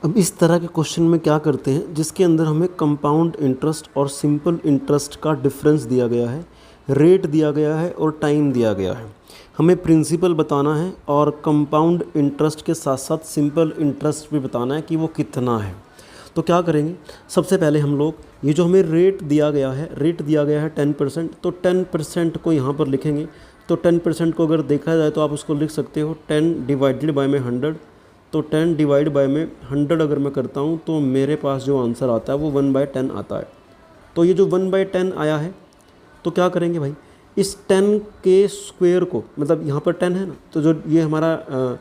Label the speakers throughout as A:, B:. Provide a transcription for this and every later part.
A: अब इस तरह के क्वेश्चन में क्या करते हैं जिसके अंदर हमें कंपाउंड इंटरेस्ट और सिंपल इंटरेस्ट का डिफरेंस दिया गया है, रेट दिया गया है और टाइम दिया गया है। हमें प्रिंसिपल बताना है और कंपाउंड इंटरेस्ट के साथ साथ सिंपल इंटरेस्ट भी बताना है कि वो कितना है। तो क्या करेंगे, सबसे पहले हम लोग ये जो हमें रेट दिया गया है 10%, तो 10% को यहाँ पर लिखेंगे। तो 10% को अगर देखा जाए तो आप उसको लिख सकते हो 10 डिवाइडेड बाय में 100। तो 10 डिवाइड बाय में 100 अगर मैं करता हूँ तो मेरे पास जो आंसर आता है वो 1/10 आता है। तो ये जो 1/10 आया है, तो क्या करेंगे भाई, इस 10 के स्क्वायर को, मतलब यहाँ पर 10 है ना, तो जो ये हमारा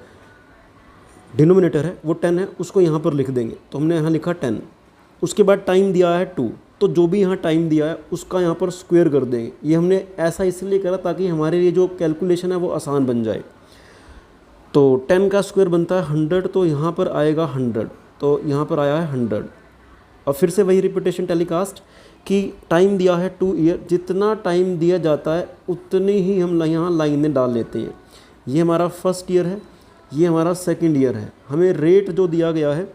A: डिनोमिनेटर है वो 10 है, उसको यहाँ पर लिख देंगे। तो हमने यहाँ लिखा 10। उसके बाद टाइम दिया है 2, तो जो भी यहाँ टाइम दिया है उसका यहाँ पर स्क्वायर कर देंगे। ये हमने ऐसा इसलिए करा ताकि हमारे लिए जो कैलकुलेशन है वो आसान बन जाए। तो 10 का स्क्वायर बनता है 100, तो यहाँ पर आएगा 100, तो यहाँ पर आया है 100। और फिर से वही रिपीटेशन टेलीकास्ट कि टाइम दिया है 2 ईयर, जितना टाइम दिया जाता है उतनी ही हम यहाँ लाइनें डाल लेते हैं। ये हमारा फर्स्ट ईयर है, ये हमारा सेकंड ईयर है। हमें रेट जो दिया गया है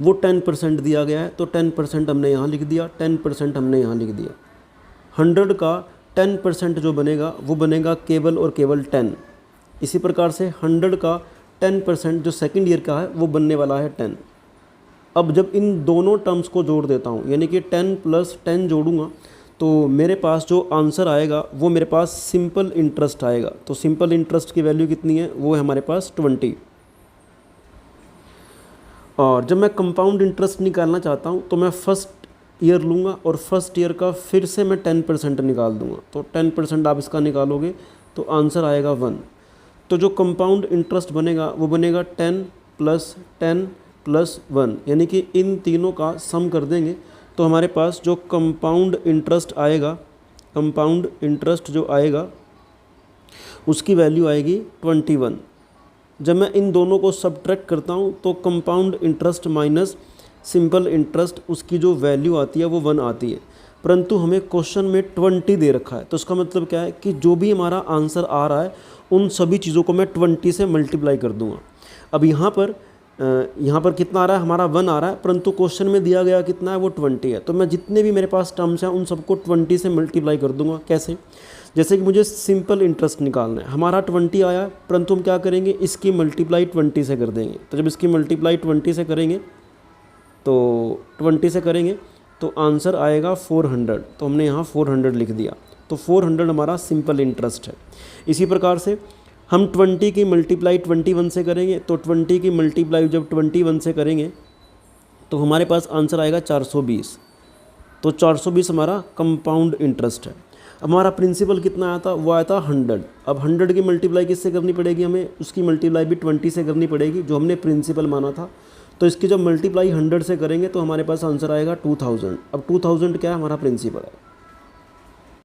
A: वो 10% दिया गया है, तो 10% हमने यहाँ लिख दिया, 10% हमने यहाँ लिख दिया। 100 का 10% जो बनेगा वो बनेगा केवल और केवल 10। इसी प्रकार से 100 का 10% जो सेकंड ईयर का है वो बनने वाला है 10। अब जब इन दोनों टर्म्स को जोड़ देता हूँ, यानी कि 10 + 10 जोड़ूंगा, तो मेरे पास जो आंसर आएगा वो मेरे पास सिंपल इंटरेस्ट आएगा। तो सिंपल इंटरेस्ट की वैल्यू कितनी है, वो है हमारे पास 20। और जब मैं कंपाउंड इंटरेस्ट निकालना चाहता हूँ तो मैं फर्स्ट ईयर लूँगा और फर्स्ट ईयर का फिर से मैं 10% निकाल दूँगा। तो 10% आप इसका निकालोगे तो आंसर आएगा 1। तो जो कंपाउंड इंटरेस्ट बनेगा वो बनेगा 10 + 10 + 1, यानी कि इन तीनों का सम कर देंगे तो हमारे पास जो कंपाउंड इंटरेस्ट आएगा, कंपाउंड इंटरेस्ट जो आएगा उसकी वैल्यू आएगी 21। जब मैं इन दोनों को सब्ट्रैक्ट करता हूँ तो compound interest minus simple interest, उसकी जो वैल्यू आती है वो 1 आती है। परंतु हमें क्वेश्चन में 20 दे रखा है, तो इसका मतलब क्या है कि जो भी हमारा आंसर आ रहा है उन सभी चीज़ों को मैं 20 से मल्टीप्लाई कर दूंगा। अब यहाँ पर कितना आ रहा है, हमारा 1 आ रहा है, परंतु क्वेश्चन में दिया गया कितना है, वो 20 है। तो मैं जितने भी मेरे पास टर्म्स हैं उन सबको 20 से मल्टीप्लाई कर दूंगा। कैसे, जैसे कि मुझे सिंपल इंटरेस्ट निकालना है, हमारा 20 आया, परंतु हम क्या करेंगे, इसकी मल्टीप्लाई 20 से कर देंगे। तो जब इसकी मल्टीप्लाई 20 से करेंगे तो आंसर आएगा 400। तो हमने यहाँ 400 लिख दिया, तो 400 हमारा सिंपल इंटरेस्ट है। इसी प्रकार से हम 20 की मल्टीप्लाई 21 से करेंगे, तो 20 की मल्टीप्लाई जब 21 से करेंगे तो हमारे पास आंसर आएगा 420। तो 420 हमारा कंपाउंड इंटरेस्ट है। अब हमारा प्रिंसिपल कितना आया था, वो आया था 100। अब 100 की मल्टीप्लाई किससे करनी पड़ेगी, हमें उसकी मल्टीप्लाई भी 20 से करनी पड़ेगी जो हमने प्रिंसिपल माना था। तो इसकी जब मल्टीप्लाई 100 से करेंगे तो हमारे पास आंसर आएगा 2000। अब 2000 क्या है, हमारा प्रिंसिपल है।